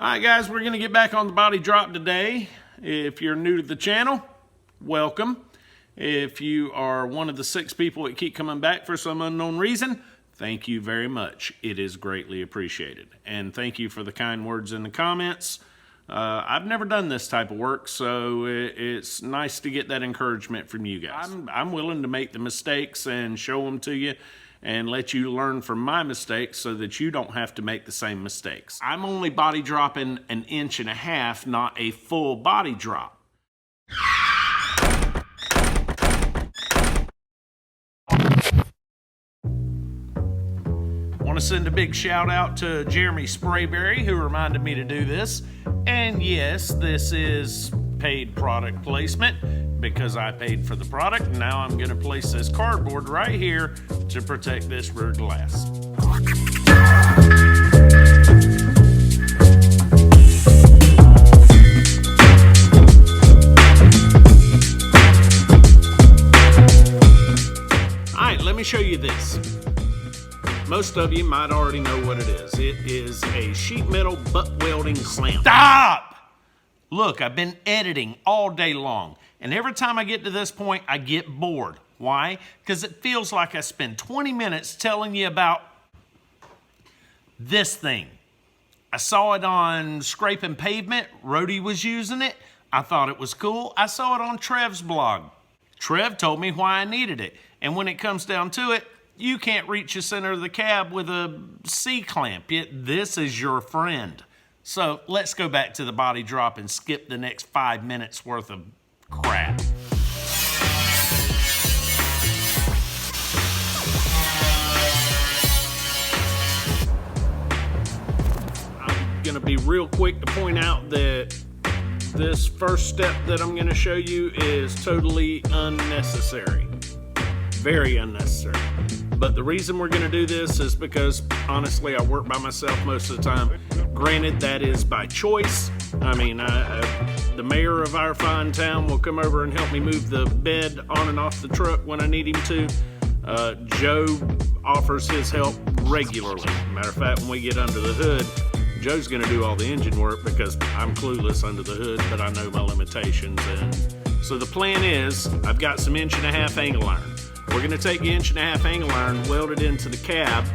All right, guys, we're going to get back on the body drop today. If you're new to the channel, welcome. If you are one of the 6 people that keep coming back for some unknown reason, thank you very much. It is greatly appreciated. And thank you for the kind words in the comments. I've never done this type of work, so it's nice to get that encouragement from you guys. I'm willing to make the mistakes and show them to you and let you learn from my mistakes so that you don't have to make the same mistakes. I'm only body dropping 1.5 inches, not a full body drop. Want to send a big shout out to Jeremy Sprayberry, who reminded me to do this. And yes, this is paid product placement because I paid for the product. Now I'm going to place this cardboard right here to protect this rear glass. All right, let me show you this. Most of you might already know what it is. It is a sheet metal butt welding clamp. Stop! Look, I've been editing all day long, and every time I get to this point, I get bored. Why? Because it feels like I spend 20 minutes telling you about this thing. I saw it on Scraping Pavement. Rhodey was using it. I thought it was cool. I saw it on Trev's blog. Trev told me why I needed it, and when it comes down to it, you can't reach the center of the cab with a C-clamp, yet this is your friend. So let's go back to the body drop and skip the next 5 minutes worth of crap. I'm gonna be real quick to point out that this first step that I'm gonna show you is totally unnecessary. Very unnecessary. But the reason we're going to do this is because, honestly, I work by myself most of the time. Granted, that is by choice. I mean, the mayor of our fine town will come over and help me move the bed on and off the truck when I need him to. Joe offers his help regularly. Matter of fact, when we get under the hood, Joe's going to do all the engine work because I'm clueless under the hood, but I know my limitations. And so the plan is, I've got some 1.5 inch angle iron. We're going to take the 1.5 inch angle iron, weld it into the cab,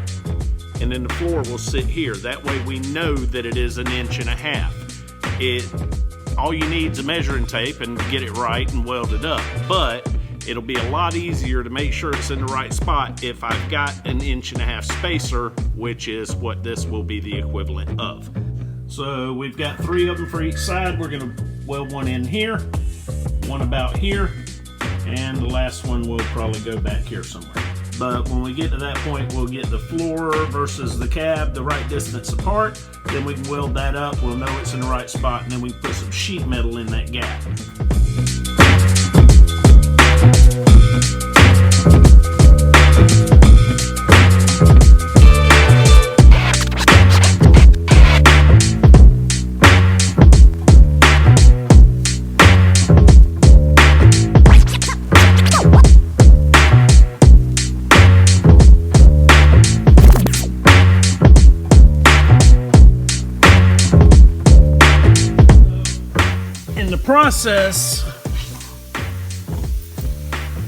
and then the floor will sit here. That way we know that it is 1.5 inches. All you need is a measuring tape and get it right and weld it up. But it'll be a lot easier to make sure it's in the right spot if I've got an 1.5 inch spacer, which is what this will be the equivalent of. So we've got 3 of them for each side. We're going to weld one in here, one about here, and the last one will probably go back here somewhere. But when we get to that point, we'll get the floor versus the cab the right distance apart. Then we can weld that up. We'll know it's in the right spot, and then we can put some sheet metal in that gap. Process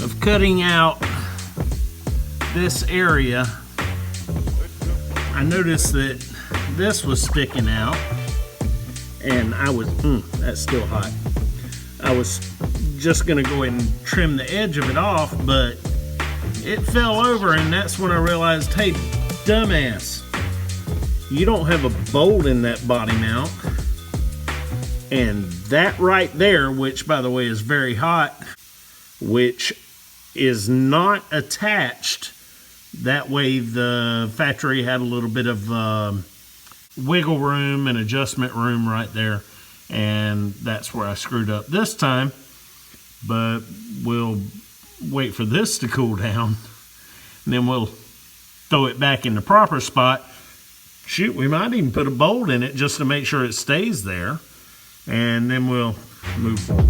of cutting out this area, I noticed that this was sticking out, and I was, that's still hot. I was just gonna go ahead and trim the edge of it off, but it fell over, and that's when I realized, hey, dumbass, you don't have a bolt in that body mount. And that right there, which by the way is very hot, which is not attached. That way the factory had a little bit of wiggle room and adjustment room right there. And that's where I screwed up this time. But we'll wait for this to cool down. And then we'll throw it back in the proper spot. Shoot, we might even put a bolt in it just to make sure it stays there. And then we'll move forward.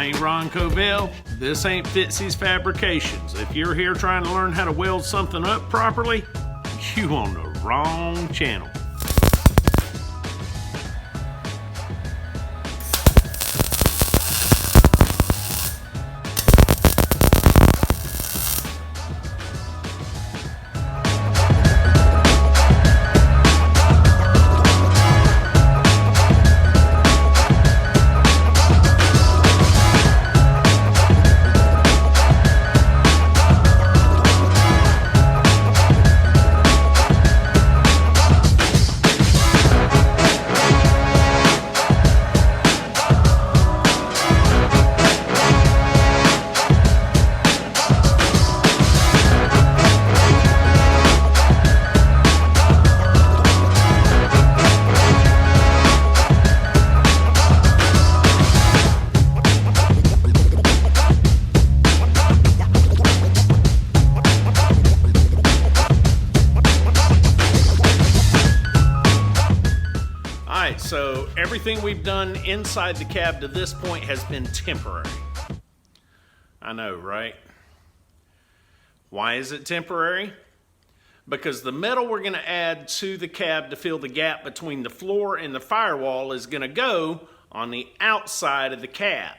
ain't Ron Covell. This ain't Fitzy's Fabrications. If you're here trying to learn how to weld something up properly, you on the wrong channel. So everything we've done inside the cab to this point has been temporary. I know, right? Why is it temporary? Because the metal we're going to add to the cab to fill the gap between the floor and the firewall is going to go on the outside of the cab.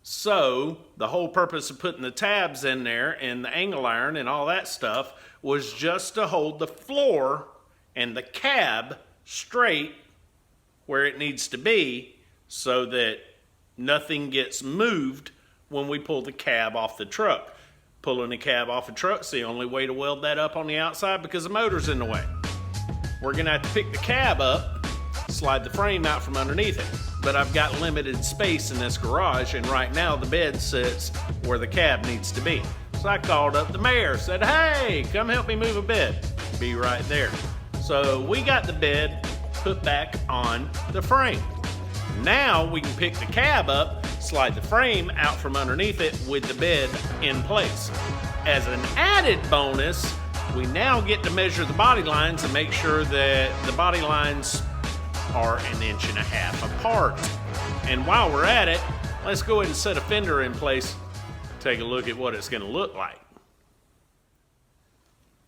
So the whole purpose of putting the tabs in there and the angle iron and all that stuff was just to hold the floor and the cab straight where it needs to be so that nothing gets moved when we pull the cab off the truck. Pulling the cab off the truck's the only way to weld that up on the outside because the motor's in the way. We're gonna have to pick the cab up, slide the frame out from underneath it. But I've got limited space in this garage, and right now the bed sits where the cab needs to be. So I called up the mayor, said, hey, come help me move a bed. Be right there. So we got the bed put back on the frame. Now we can pick the cab up, slide the frame out from underneath it with the bed in place. As an added bonus, we now get to measure the body lines and make sure that the body lines are 1.5 inches apart. And while we're at it, let's go ahead and set a fender in place, take a look at what it's going to look like.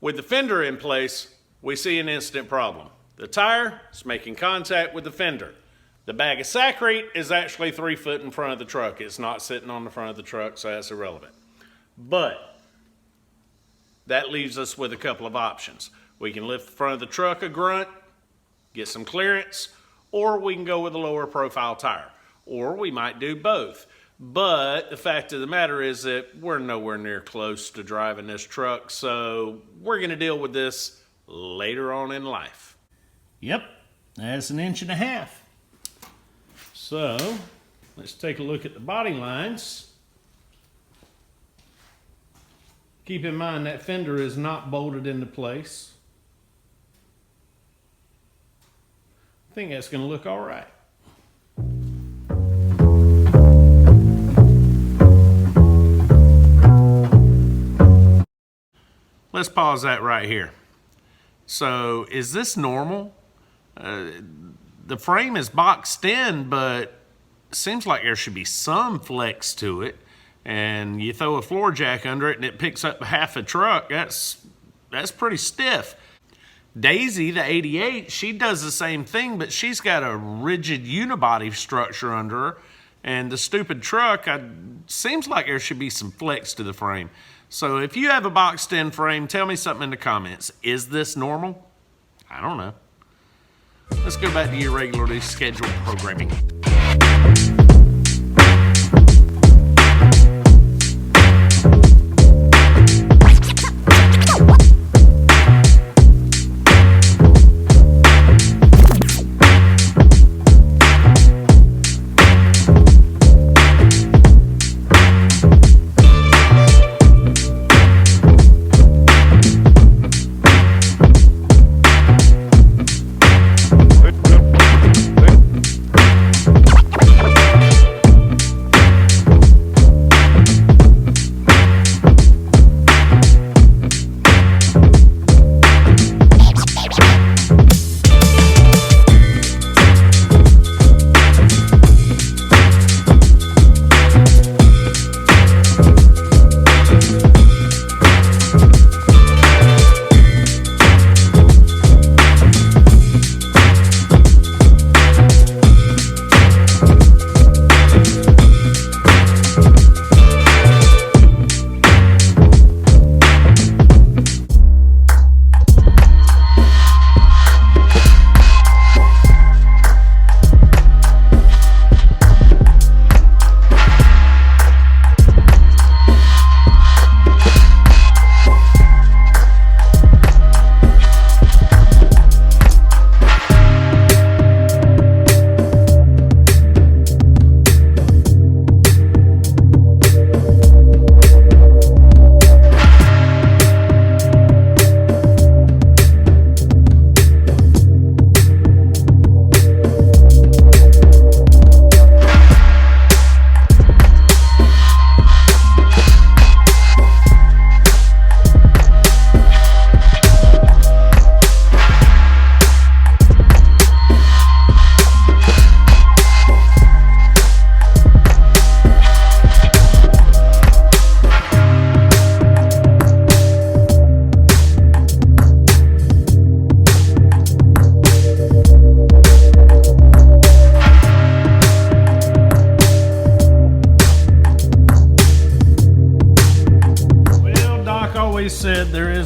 With the fender in place, we see an instant problem. The tire is making contact with the fender. The bag of Saccharine is actually 3 foot in front of the truck. It's not sitting on the front of the truck, so that's irrelevant. But that leaves us with a couple of options. We can lift the front of the truck a grunt, get some clearance, or we can go with a lower profile tire. Or we might do both. But the fact of the matter is that we're nowhere near close to driving this truck, so we're going to deal with this later on in life. Yep, that's 1.5 inches. So, let's take a look at the body lines. Keep in mind that fender is not bolted into place. I think that's going to look all right. Let's pause that right here. So, is this normal? The frame is boxed in, but it seems like there should be some flex to it. And you throw a floor jack under it and it picks up half a truck. That's pretty stiff. Daisy, the 88, she does the same thing, but she's got a rigid unibody structure under her. And the stupid truck, seems like there should be some flex to the frame. So if you have a boxed in frame, tell me something in the comments. Is this normal? I don't know. Let's go back to your regularly scheduled programming.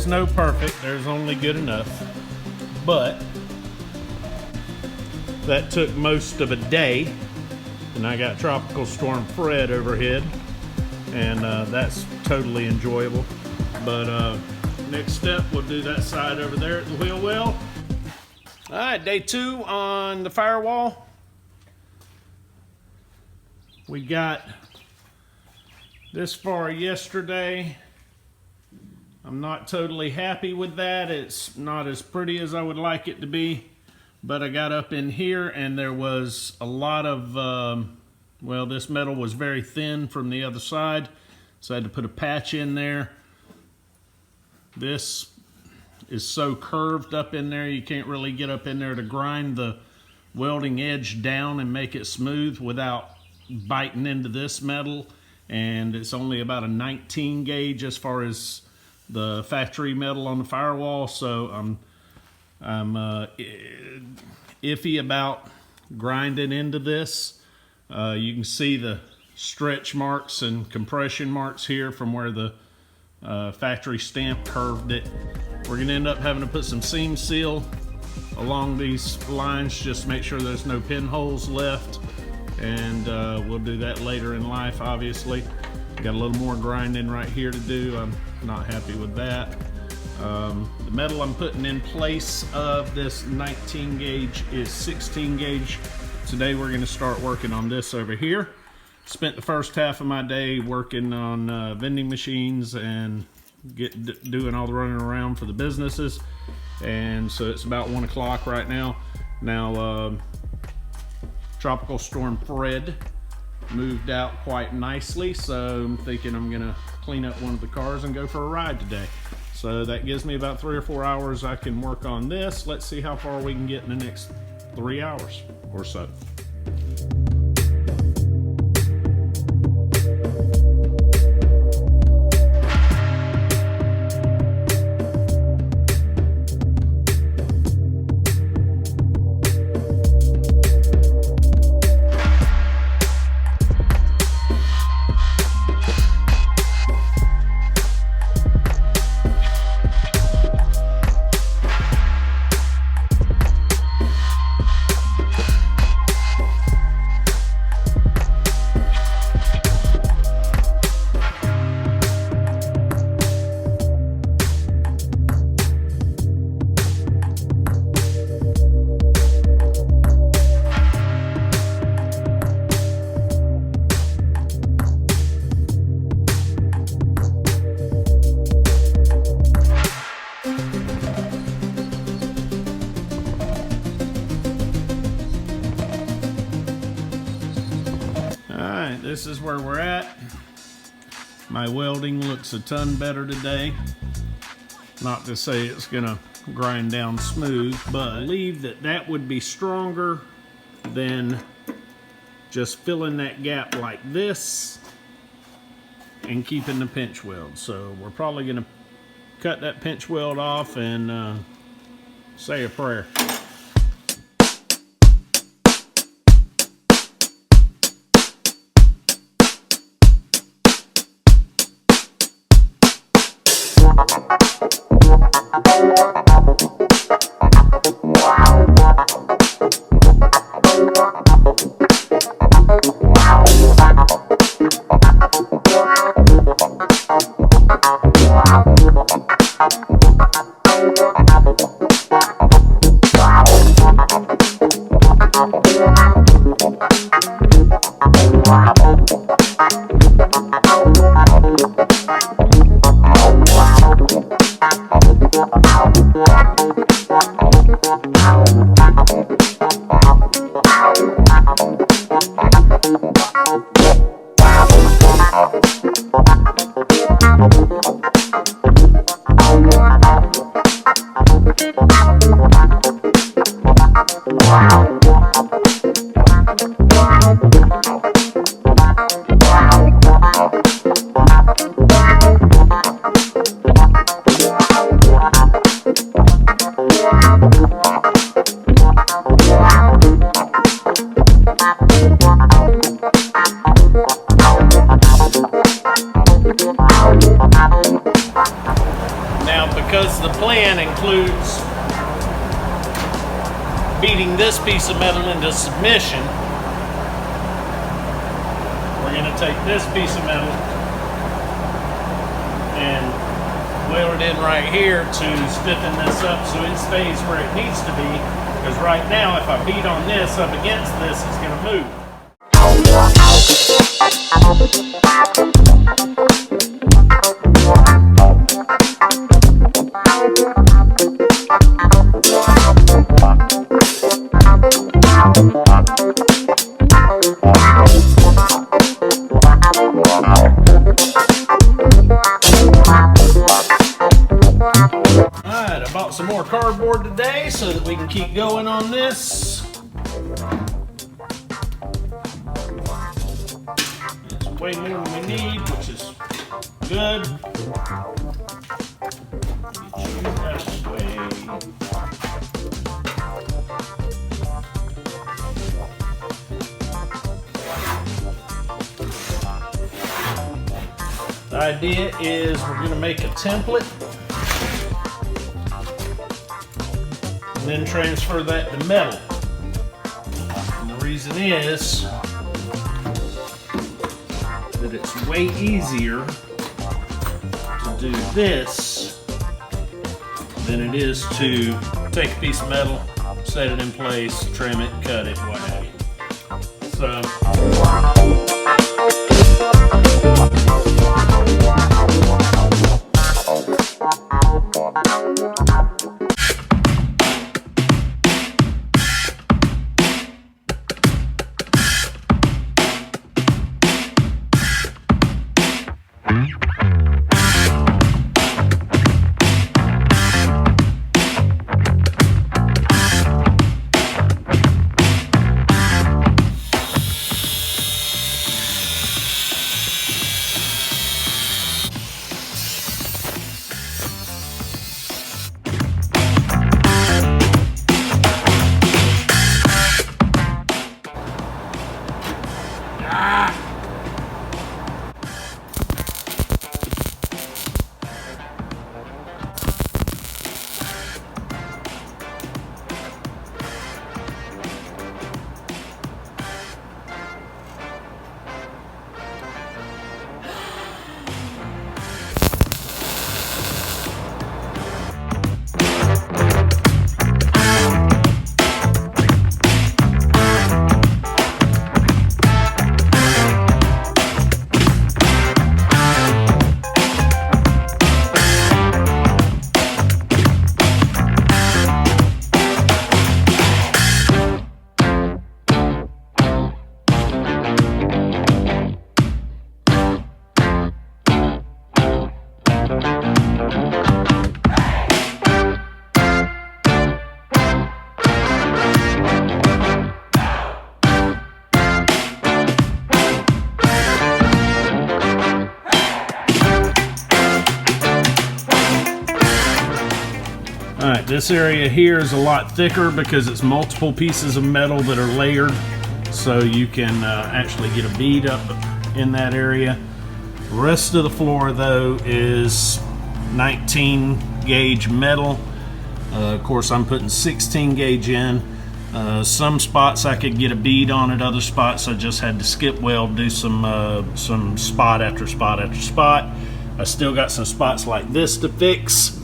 is no perfect, there's only good enough. But that took most of a day, and I got Tropical Storm Fred overhead, and that's totally enjoyable. But next step, we'll do that side over there at the wheel well. All right, day 2 on the Firewall. We got this far yesterday. I'm not totally happy with that. It's not as pretty as I would like it to be, but I got up in here and there was a lot of, well, this metal was very thin from the other side, so I had to put a patch in there. This is so curved up in there, you can't really get up in there to grind the welding edge down and make it smooth without biting into this metal. And it's only about a 19 gauge as far as the factory metal on the Firewall, so I'm iffy about grinding into this. You can see the stretch marks and compression marks here from where the factory stamp curved it. We're going to end up having to put some seam seal along these lines just to make sure there's no pinholes left, and we'll do that later in life. Obviously got a little more grinding right here to do. I'm not happy with that. The metal I'm putting in place of this 19 gauge is 16 gauge. Today we're going to start working on this over here. Spent the first half of my day working on vending machines and doing all the running around for the businesses, and so it's about 1 o'clock right now. Now Tropical Storm Fred moved out quite nicely, so I'm thinking I'm gonna clean up one of the cars and go for a ride today. So that gives me about 3 or 4 hours I can work on this. Let's see how far we can get in the next 3 hours or so. This is where we're at. My welding looks a ton better today. Not to say it's gonna grind down smooth, but I believe that that would be stronger than just filling that gap like this and keeping the pinch weld. So we're probably gonna cut that pinch weld off and say a prayer. includes beating this piece of metal into submission. We're going to take this piece of metal and weld it in right here to stiffen this up so it stays where it needs to be. Because right now, if I beat on this up against this, it's going to move. Alright, I bought some more cardboard today so that we can keep going on this. It's way more than we need, which is good. Get you out of the way. The idea is we're going to make a template and then transfer that to metal. And the reason is that it's way easier to do this than it is to take a piece of metal, set it in place, trim it, cut it, what have you. So Alright, this area here is a lot thicker because it's multiple pieces of metal that are layered, so you can actually get a bead up in that area. The rest of the floor though is 19 gauge metal. Of course I'm putting 16 gauge in. Some spots I could get a bead on it, other spots I just had to skip weld, do some spot after spot after spot. I still got some spots like this to fix.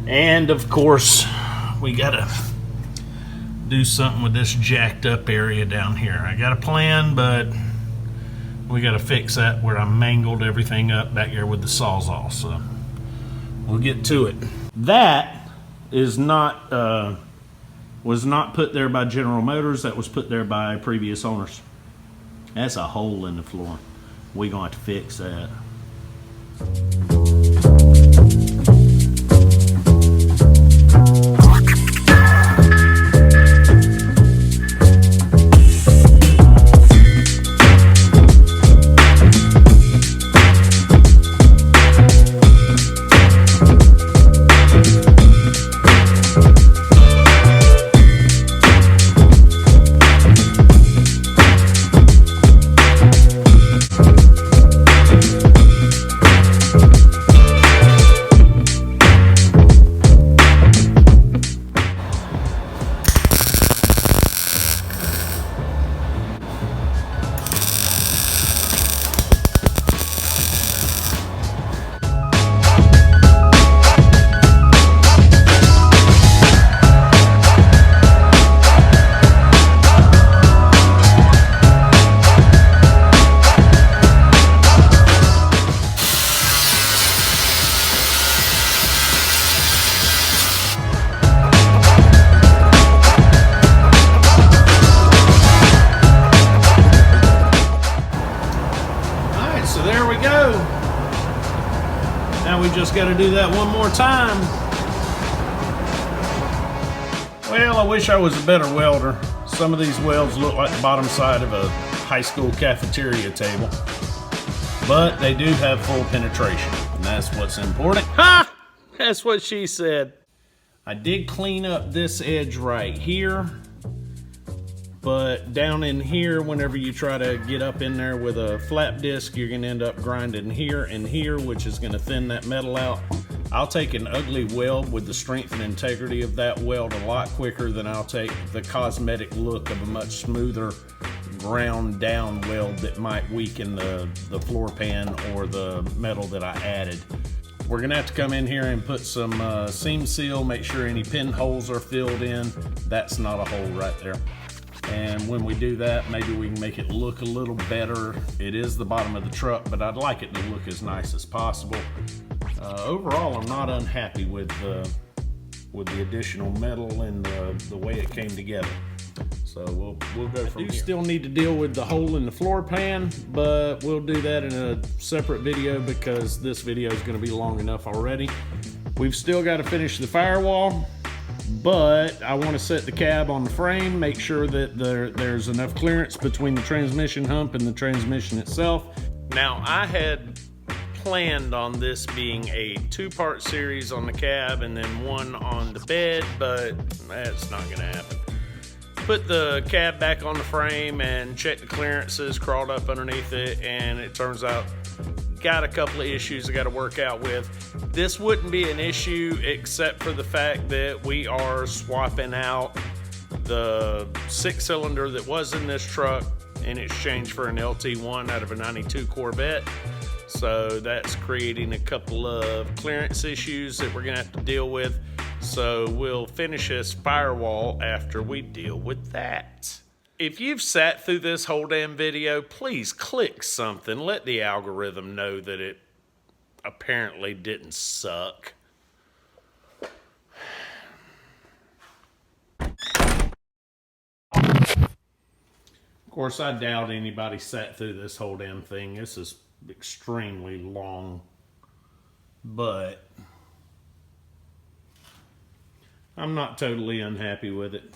And of course, we gotta do something with this jacked up area down here. I got a plan, but we gotta fix that where I mangled everything up back here with the Sawzall. So we'll get to it. That is not was not put there by General Motors. That was put there by previous owners. That's a hole in the floor. We're gonna have to fix that. just got to do that one more time. Well, I wish I was a better welder. Some of these welds look like the bottom side of a high school cafeteria table. But they do have full penetration, and that's what's important. Ha! That's what she said. I did clean up this edge right here. But down in here, whenever you try to get up in there with a flap disc, you're gonna end up grinding here and here, which is gonna thin that metal out. I'll take an ugly weld with the strength and integrity of that weld a lot quicker than I'll take the cosmetic look of a much smoother ground down weld that might weaken the floor pan or the metal that I added. We're gonna have to come in here and put some seam seal, make sure any pinholes are filled in. That's not a hole right there. And when we do that, maybe we can make it look a little better. It is the bottom of the truck, but I'd like it to look as nice as possible. Overall, I'm not unhappy with the additional metal and the way it came together. So we'll go from here. You still need to deal with the hole in the floor pan, but we'll do that in a separate video because this video is going to be long enough already. We've still got to finish the firewall. But I want to set the cab on the frame, make sure that there's enough clearance between the transmission hump and the transmission itself. Now, I had planned on this being a two-part series on the cab and then one on the bed, but that's not going to happen. Put the cab back on the frame and check the clearances, crawled up underneath it, and it turns out got a couple of issues I got to work out with. This wouldn't be an issue except for the fact that we are swapping out the 6-cylinder that was in this truck in exchange for an LT1 out of a 92 Corvette. So that's creating a couple of clearance issues that we're gonna have to deal with. So we'll finish this firewall after we deal with that. If you've sat through this whole damn video, please click something. Let the algorithm know that it apparently didn't suck. Of course, I doubt anybody sat through this whole damn thing. This is extremely long, but I'm not totally unhappy with it.